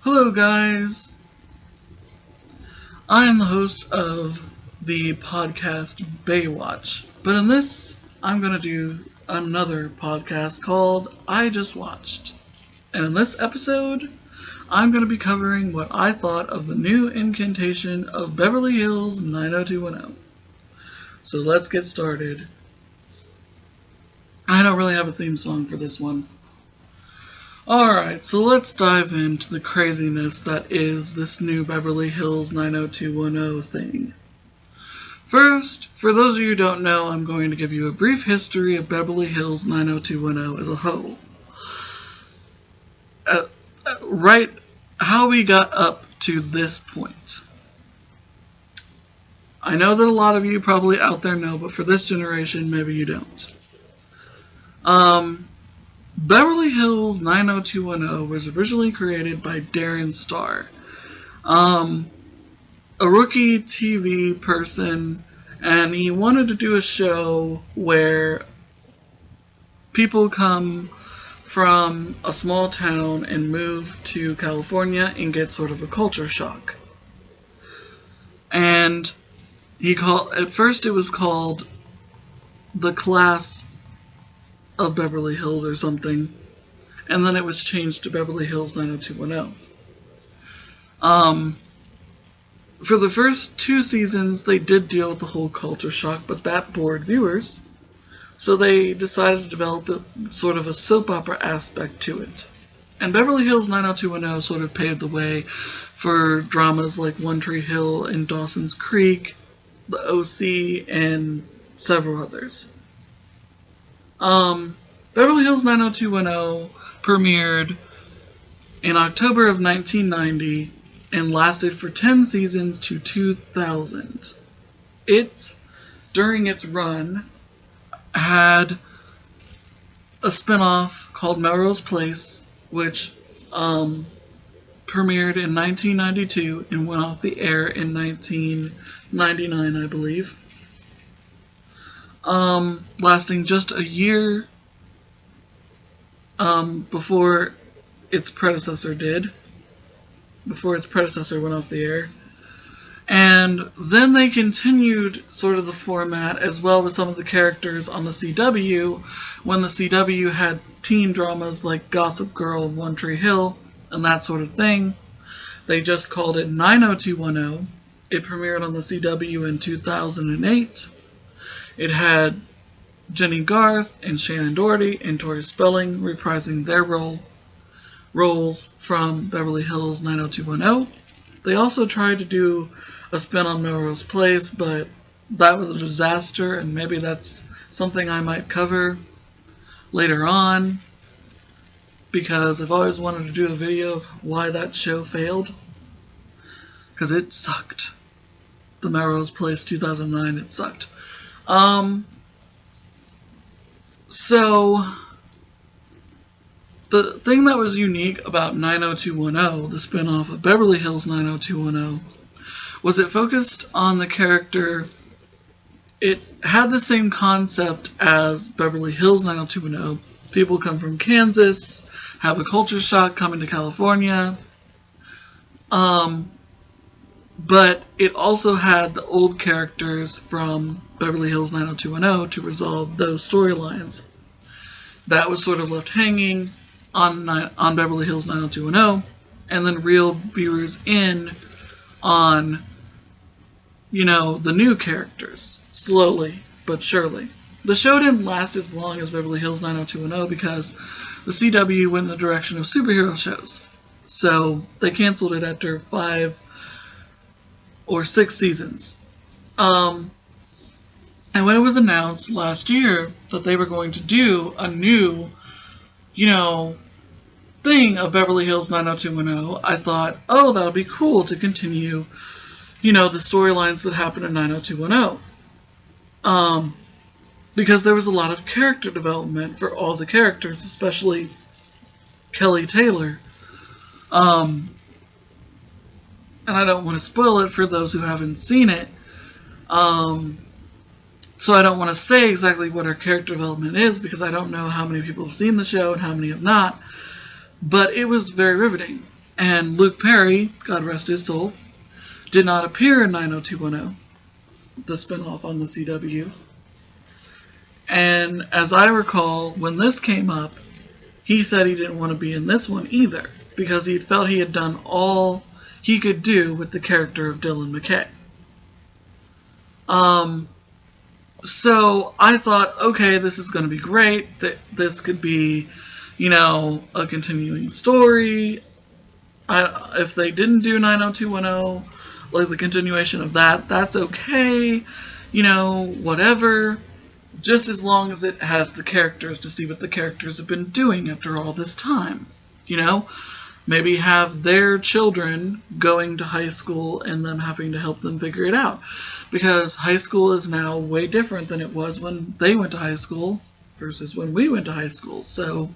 Hello guys, I am the host of the podcast Baywatch, but in this I'm going to do another podcast called I Just Watched. And in this episode, I'm going to be covering what I thought of the new incantation of Beverly Hills 90210. So let's get started. I don't really have a theme song for this one. Alright, so let's dive into the craziness that is this new Beverly Hills 90210 thing. First, for those of you who don't know, I'm going to give you a brief history of Beverly Hills 90210 as a whole. Right, how we got up to this point. I know that a lot of you probably out there know, but for this generation, maybe you don't. Beverly Hills 90210 was originally created by Darren Star, a rookie TV person, and he wanted to do a show where people come from a small town and move to California and get sort of a culture shock. And at first it was called The Class of Beverly Hills or something, and then it was changed to Beverly Hills 90210. For the first 2 seasons, they did deal with the whole culture shock, but that bored viewers, so they decided to develop sort of a soap opera aspect to it. And Beverly Hills 90210 sort of paved the way for dramas like One Tree Hill and Dawson's Creek, The OC, and several others. Beverly Hills 90210 premiered in October of 1990 and lasted for 10 seasons to 2000. It, during its run, had a spinoff called Melrose Place, which premiered in 1992 and went off the air in 1999, I believe. Lasting just a year before its predecessor went off the air. And then they continued sort of the format as well with some of the characters on the CW when the CW had teen dramas like Gossip Girl and One Tree Hill and that sort of thing. They just called it 90210. It premiered on the CW in 2008. It had Jenny Garth and Shannon Doherty and Tori Spelling reprising their roles from Beverly Hills 90210. They also tried to do a spin on Melrose Place, but that was a disaster, and maybe that's something I might cover later on, because I've always wanted to do a video of why that show failed, because it sucked. The Melrose Place 2009, it sucked. So, the thing that was unique about 90210, the spin-off of Beverly Hills 90210, was it focused on the character. It had the same concept as Beverly Hills 90210. People come from Kansas, have a culture shock coming to California. But it also had the old characters from Beverly Hills 90210 to resolve those storylines. That was sort of left hanging on Beverly Hills 90210, and then reel viewers in on, the new characters, slowly but surely. The show didn't last as long as Beverly Hills 90210 because the CW went in the direction of superhero shows. So they canceled it after 5 or 6 seasons. And when it was announced last year that they were going to do a new, thing of Beverly Hills 90210, I thought, oh, that'll be cool to continue, the storylines that happened in 90210. Because there was a lot of character development for all the characters, especially Kelly Taylor. And I don't want to spoil it for those who haven't seen it. So I don't want to say exactly what her character development is because I don't know how many people have seen the show and how many have not. But it was very riveting. And Luke Perry, God rest his soul, did not appear in 90210, the spinoff on the CW. And as I recall, when this came up, he said he didn't want to be in this one either, because he felt he had done all he could do with the character of Dylan McKay. So I thought, okay, this is going to be great. That this could be, a continuing story. If they didn't do 90210, like the continuation of that, that's okay. Whatever. Just as long as it has the characters to see what the characters have been doing after all this time. Maybe have their children going to high school and them having to help them figure it out. Because high school is now way different than it was when they went to high school versus when we went to high school. So,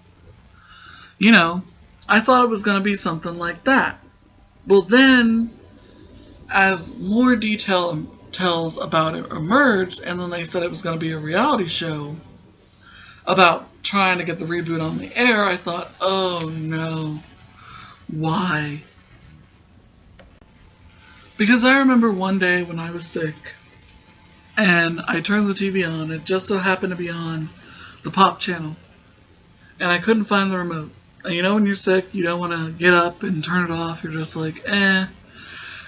I thought it was going to be something like that. Well, then, as more details about it emerged, and then they said it was going to be a reality show about trying to get the reboot on the air, I thought, oh no, why? Because I remember one day when I was sick, and I turned the TV on, it just so happened to be on the Pop channel, and I couldn't find the remote. And when you're sick, you don't want to get up and turn it off, you're just like, eh.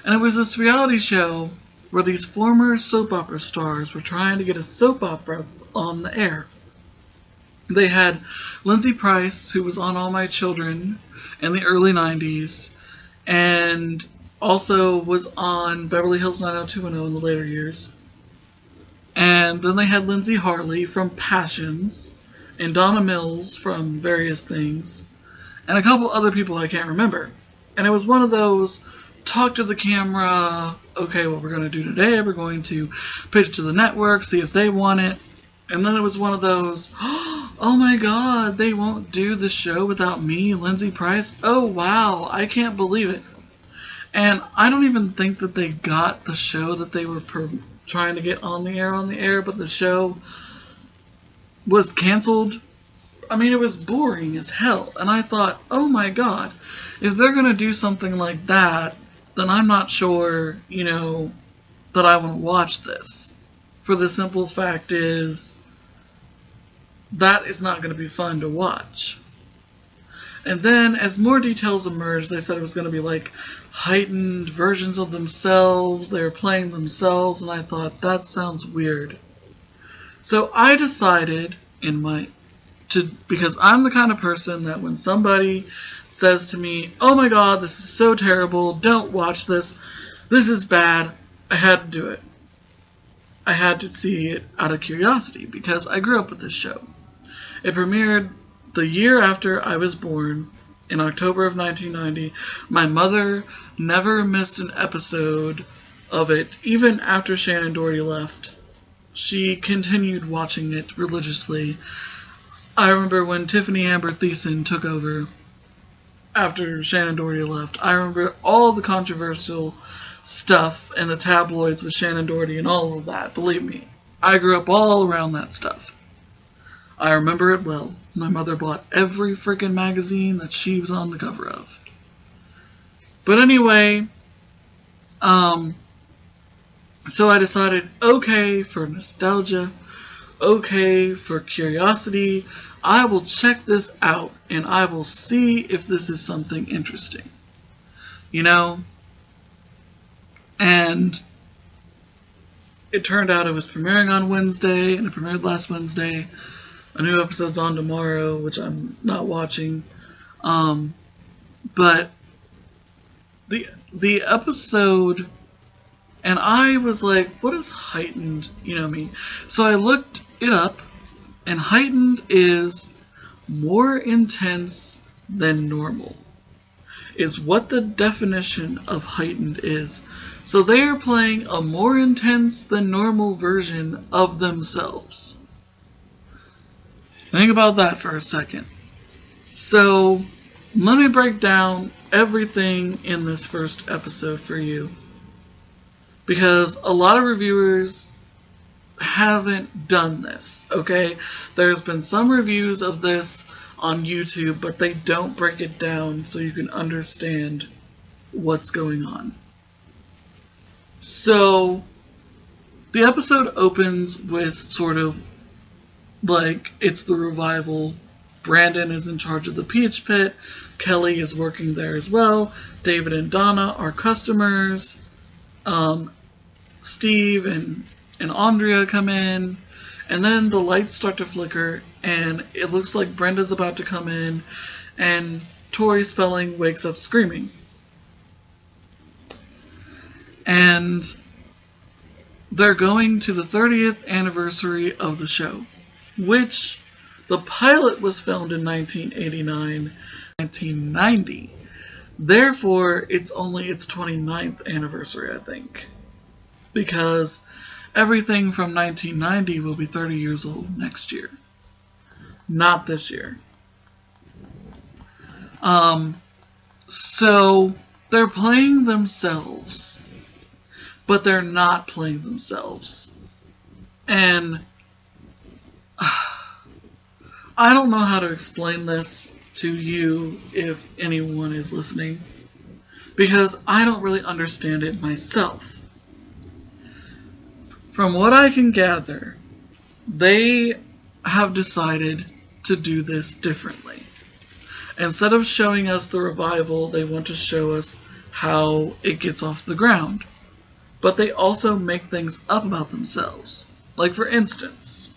And it was this reality show where these former soap opera stars were trying to get a soap opera on the air. They had Lindsay Price, who was on All My Children in the early 90s, and also was on Beverly Hills 90210 in the later years. And then they had Lindsay Hartley from Passions, and Donna Mills from various things, and a couple other people I can't remember. And it was one of those, talk to the camera, okay, what we're going to do today, we're going to pitch it to the network, see if they want it. And then it was one of those, oh my god, they won't do the show without me, Lindsay Price? Oh wow, I can't believe it. And I don't even think that they got the show that they were trying to get on the air, but the show was canceled. I mean, it was boring as hell. And I thought, oh my god, if they're going to do something like that, then I'm not sure, that I want to watch this. For the simple fact is, that is not going to be fun to watch. And then, as more details emerged, they said it was going to be like heightened versions of themselves. They were playing themselves, and I thought, that sounds weird. So I decided because I'm the kind of person that when somebody says to me, oh my god, this is so terrible, don't watch this is bad, I had to do it. I had to see it out of curiosity because I grew up with this show. It premiered the year after I was born, in October of 1990. My mother never missed an episode of it, even after Shannon Doherty left. She continued watching it religiously. I remember when Tiffany Amber Thiessen took over after Shannon Doherty left. I remember all the controversial stuff in the tabloids with Shannon Doherty and all of that. Believe me, I grew up all around that stuff. I remember it well. My mother bought every freaking magazine that she was on the cover of. But anyway, so I decided, okay, for nostalgia, okay, for curiosity, I will check this out and I will see if this is something interesting. And it turned out it was premiering on Wednesday, and it premiered last Wednesday. A new episode's on tomorrow, which I'm not watching. But the episode, and I was like, what is heightened? So I looked it up, and heightened is more intense than normal, is what the definition of heightened is. So they are playing a more intense than normal version of themselves. Think about that for a second. So let me break down everything in this first episode for you, because a lot of reviewers haven't done this, okay? There's been some reviews of this on YouTube, but they don't break it down so you can understand what's going on. So, the episode opens with sort of like it's the revival. Brandon is in charge of the Peach Pit. Kelly is working there as well. David and Donna are customers. Steve and Andrea come in. And then the lights start to flicker, and it looks like Brenda's about to come in, and Tori Spelling wakes up screaming. And they're going to the 30th anniversary of the show, which the pilot was filmed in 1989, 1990. Therefore, it's only its 29th anniversary, I think. Because everything from 1990 will be 30 years old next year. Not this year. So they're playing themselves, but they're not playing themselves. And I don't know how to explain this to you if anyone is listening, because I don't really understand it myself. From what I can gather, they have decided to do this differently. Instead of showing us the revival, they want to show us how it gets off the ground. But they also make things up about themselves. Like, for instance,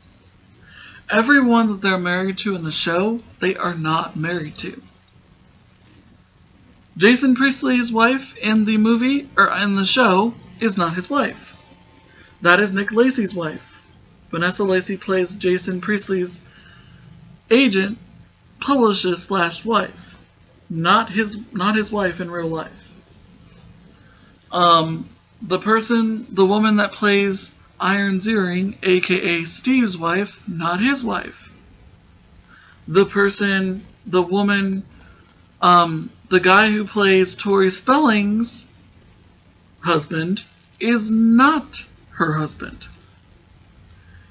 everyone that they're married to in the show, they are not married to. Jason Priestley's wife in the movie, or in the show, is not his wife. That is Nick Lacey's wife. Vanessa Lacey plays Jason Priestley's agent, publicist / wife. Not his wife in real life. The woman that plays Iron Ziering, aka Steve's wife, not his wife. The guy who plays Tori Spelling's husband is not her husband.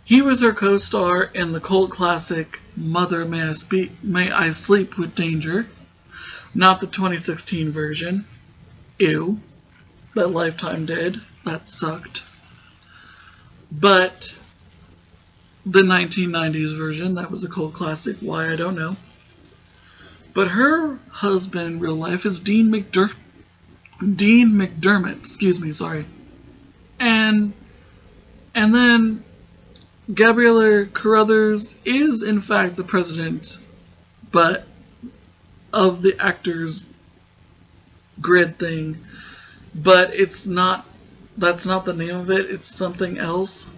He was her co-star in the cult classic Mother May I Sleep with Danger, not the 2016 version. Ew. That Lifetime did. That sucked. But the 1990s version, that was a cult classic. Why, I don't know. But her husband in real life is Dean McDermott. Excuse me, sorry. And then Gabriella Carruthers is in fact the president, but of the actors grid thing. But that's not the name of it, it's something else.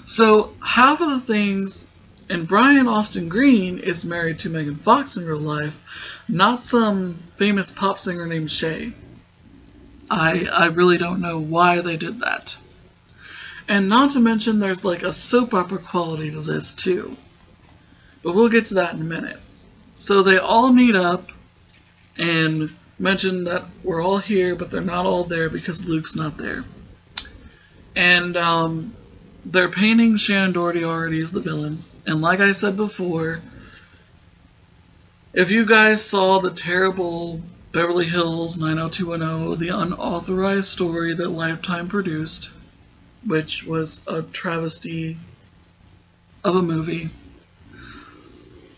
So half of the things, and Brian Austin Green is married to Megan Fox in real life, not some famous pop singer named Shay. I really don't know why they did that. And not to mention there's like a soap opera quality to this too. But we'll get to that in a minute. So they all meet up and mention that we're all here, but they're not all there because Luke's not there. And they're painting Shannon Doherty already as the villain. And like I said before, if you guys saw the terrible Beverly Hills 90210, the unauthorized story that Lifetime produced, which was a travesty of a movie.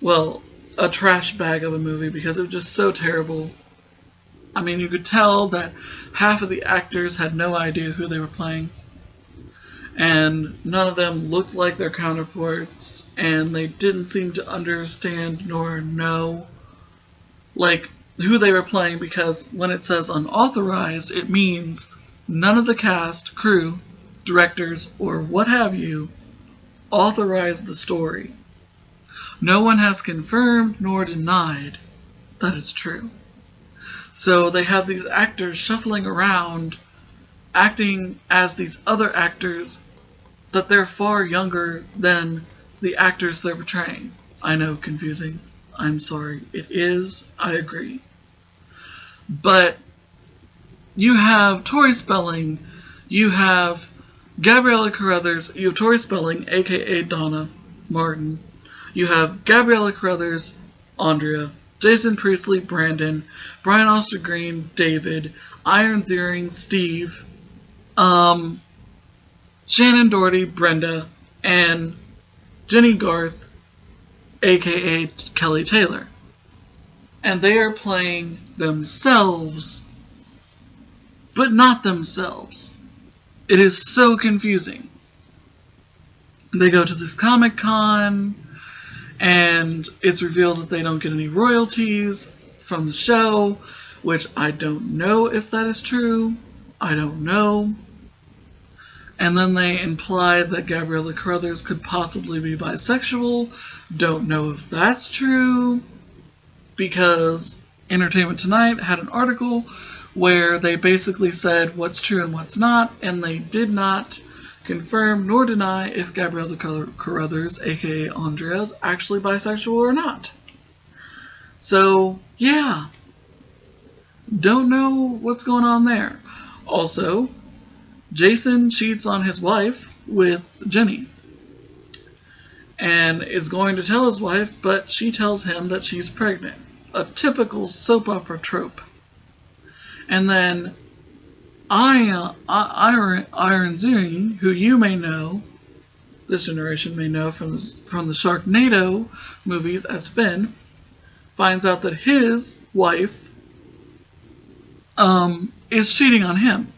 Well, a trash bag of a movie because it was just so terrible. I mean, you could tell that half of the actors had no idea who they were playing. And none of them looked like their counterparts, and they didn't seem to understand nor know like who they were playing, because when it says unauthorized, it means none of the cast, crew, directors, or what have you authorized the story. No one has confirmed nor denied that it's true. So they have these actors shuffling around, acting as these other actors that they're far younger than the actors they're portraying. I know, confusing. I'm sorry. It is. I agree. But you have Tori Spelling, you have Gabriella Carruthers, you have Tori Spelling, aka Donna Martin, You have Gabriella Carruthers, Andrea, Jason Priestley, Brandon, Brian Austin Green, David, Iron Ziering, Steve, Shannon Doherty, Brenda, and Jenny Garth, aka Kelly Taylor. And they are playing themselves, but not themselves. It is so confusing. They go to this Comic-Con, and it's revealed that they don't get any royalties from the show, which I don't know if that is true. I don't know. And then they imply that Gabriella Carruthers could possibly be bisexual. Don't know if that's true, because Entertainment Tonight had an article where they basically said what's true and what's not, and they did not confirm nor deny if Gabriella Carruthers, aka Andrea, is actually bisexual or not. So, yeah. Don't know what's going on there. Also, Jason cheats on his wife with Jenny and is going to tell his wife, but she tells him that she's pregnant. A typical soap opera trope. And then Iron Ziering, who you may know, this generation may know from the Sharknado movies as Finn, finds out that his wife is cheating on him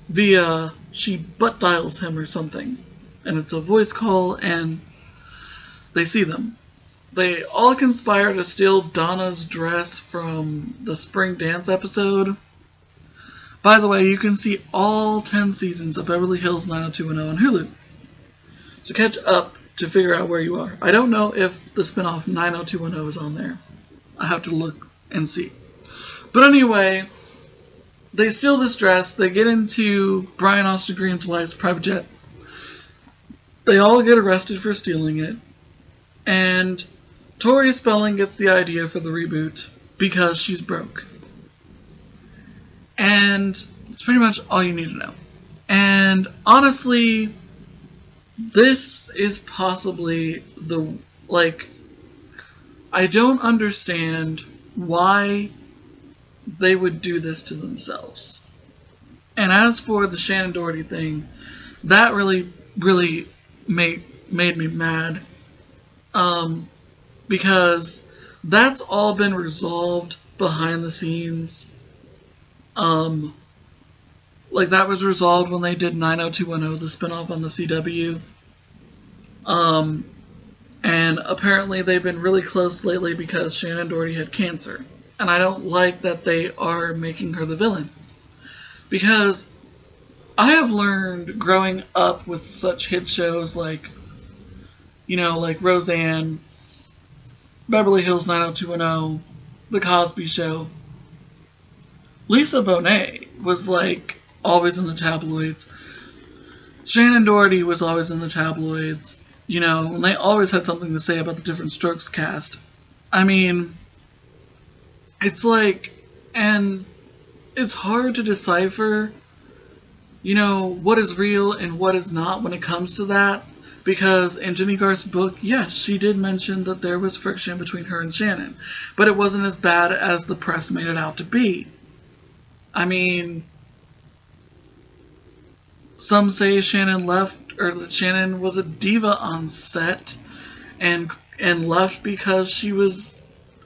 via, she butt dials him or something, and it's a voice call, and they see them. They all conspire to steal Donna's dress from the Spring Dance episode. By the way, you can see all 10 seasons of Beverly Hills 90210 on Hulu. So catch up to figure out where you are. I don't know if the spinoff 90210 is on there. I have to look and see. But anyway, they steal this dress. They get into Brian Austin Green's wife's private jet. They all get arrested for stealing it. And Tori Spelling gets the idea for the reboot because she's broke. And it's pretty much all you need to know. And honestly, this is possibly I don't understand why they would do this to themselves. And as for the Shannon Doherty thing, that really made me mad. Because that's all been resolved behind the scenes. That was resolved when they did 90210, the spinoff on the CW. And apparently they've been really close lately because Shannon Doherty had cancer. And I don't like that they are making her the villain. Because I have learned growing up with such hit shows like Roseanne, Beverly Hills 90210, The Cosby Show. Lisa Bonet was always in the tabloids. Shannon Doherty was always in the tabloids. And they always had something to say about the Different Strokes cast. I mean, and it's hard to decipher, what is real and what is not when it comes to that. Because in Jenny Garth's book, yes, she did mention that there was friction between her and Shannon. But it wasn't as bad as the press made it out to be. I mean, some say Shannon left, or that Shannon was a diva on set and left because she was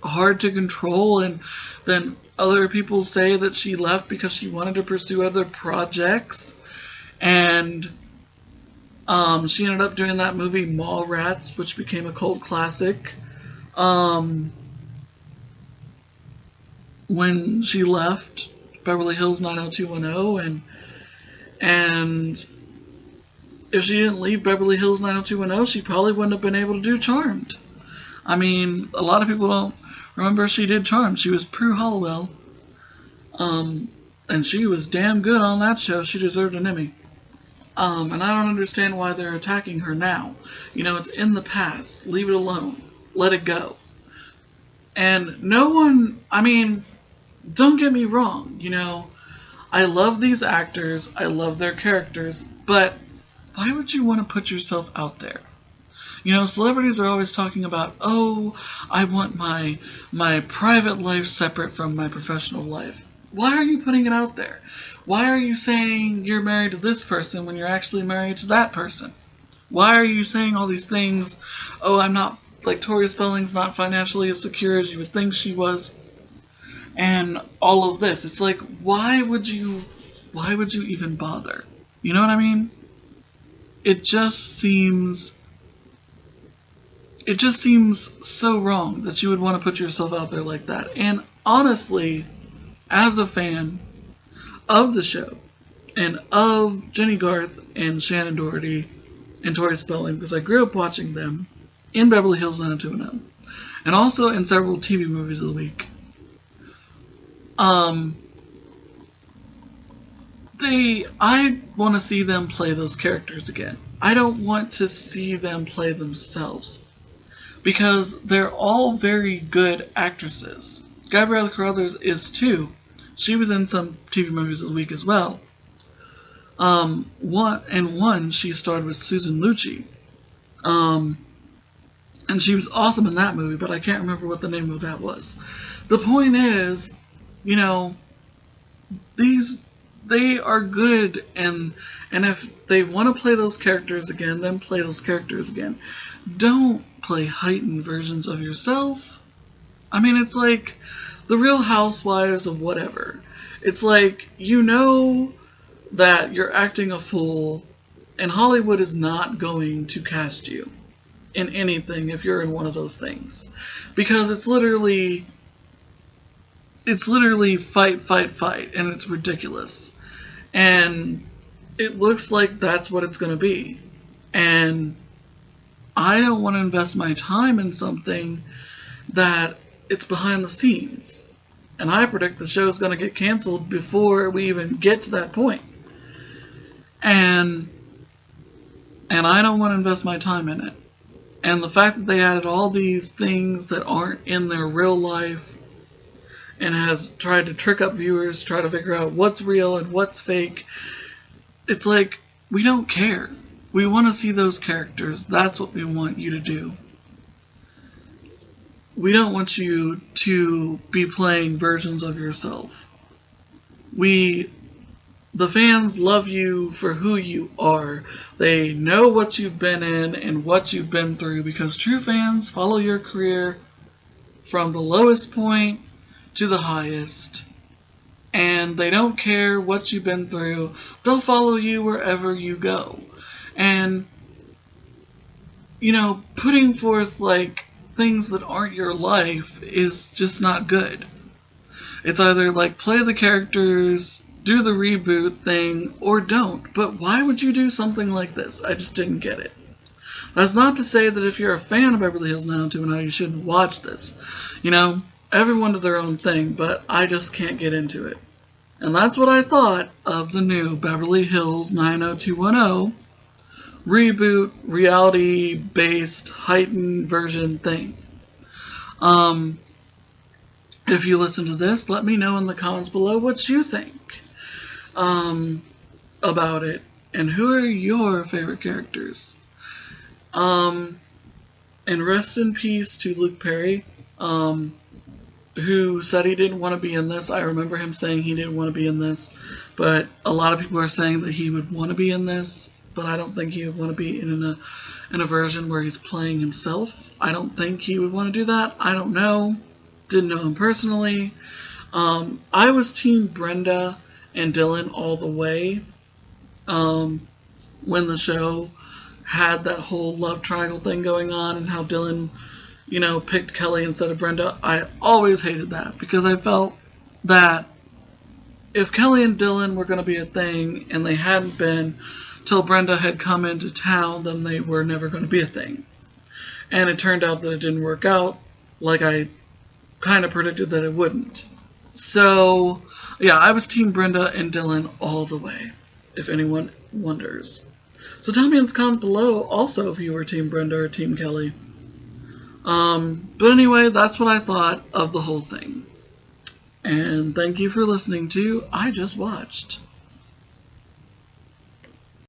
hard to control, and then other people say that she left because she wanted to pursue other projects, and she ended up doing that movie Mallrats, which became a cult classic, when she left Beverly Hills 90210, and if she didn't leave Beverly Hills 90210, she probably wouldn't have been able to do Charmed. I mean, a lot of people don't remember she did Charmed. She was Prue Hollowell, and she was damn good on that show. She deserved an Emmy. And I don't understand why they're attacking her now. It's in the past. Leave it alone. Let it go. And no one, don't get me wrong, I love these actors, I love their characters, but why would you want to put yourself out there? Celebrities are always talking about, oh, I want my private life separate from my professional life. Why are you putting it out there? Why are you saying you're married to this person when you're actually married to that person? Why are you saying all these things? Oh, I'm not, like, Tori Spelling's not financially as secure as you would think she was. And all of this. It's like, why would you even bother? You know what I mean? It just seems so wrong that you would want to put yourself out there like that. And honestly, as a fan of the show and of Jenny Garth and Shannon Doherty and Tori Spelling, because I grew up watching them in Beverly Hills 90210 and also in several TV movies of the week, I want to see them play those characters again. I don't want to see them play themselves, because they're all very good actresses. Gabriella Carruthers is too. She was in some TV movies of the week as well. One she starred with Susan Lucci. And she was awesome in that movie, but I can't remember what the name of that was. The point is, they are good, and if they want to play those characters again, then play those characters again. Don't play heightened versions of yourself. I mean, it's like the Real Housewives of whatever. It's like, that you're acting a fool, and Hollywood is not going to cast you in anything if you're in one of those things. Because it's literally fight, and it's ridiculous. And it looks like that's what it's going to be. And I don't want to invest my time in something that it's behind the scenes. And I predict the show's going to get canceled before we even get to that point. And I don't want to invest my time in it. And the fact that they added all these things that aren't in their real life and has tried to trick up viewers, try to figure out what's real and what's fake, it's like, we don't care. We want to see those characters. That's what we want you to do. We don't want you to be playing versions of yourself. The fans love you for who you are. They know what you've been in and what you've been through, because true fans follow your career from the lowest point to the highest. And they don't care what you've been through. They'll follow you wherever you go. And, putting forth, things that aren't your life is just not good. It's either, play the characters, do the reboot thing, or don't. But why would you do something like this? I just didn't get it. That's not to say that if you're a fan of Beverly Hills 90210, you shouldn't watch this. Everyone to their own thing, but I just can't get into it. And that's what I thought of the new Beverly Hills 90210 reboot, reality-based, heightened version thing. If you listen to this, let me know in the comments below what you think about it, and who are your favorite characters. And rest in peace to Luke Perry, who said he didn't want to be in this. I remember him saying he didn't want to be in this, but a lot of people are saying that he would want to be in this, but I don't think he would want to be in a version where he's playing himself. I don't think he would want to do that. I don't know. Didn't know him personally. I was Team Brenda and Dylan all the way when the show had that whole love triangle thing going on, and how Dylan, picked Kelly instead of Brenda. I always hated that, because I felt that if Kelly and Dylan were going to be a thing, and they hadn't been till Brenda had come into town, then they were never going to be a thing. And it turned out that it didn't work out like I kind of predicted that it wouldn't. So, yeah, I was Team Brenda and Dylan all the way, if anyone wonders. So tell me in the comments below also if you were Team Brenda or Team Kelly. But anyway, that's what I thought of the whole thing. And thank you for listening to I Just Watched.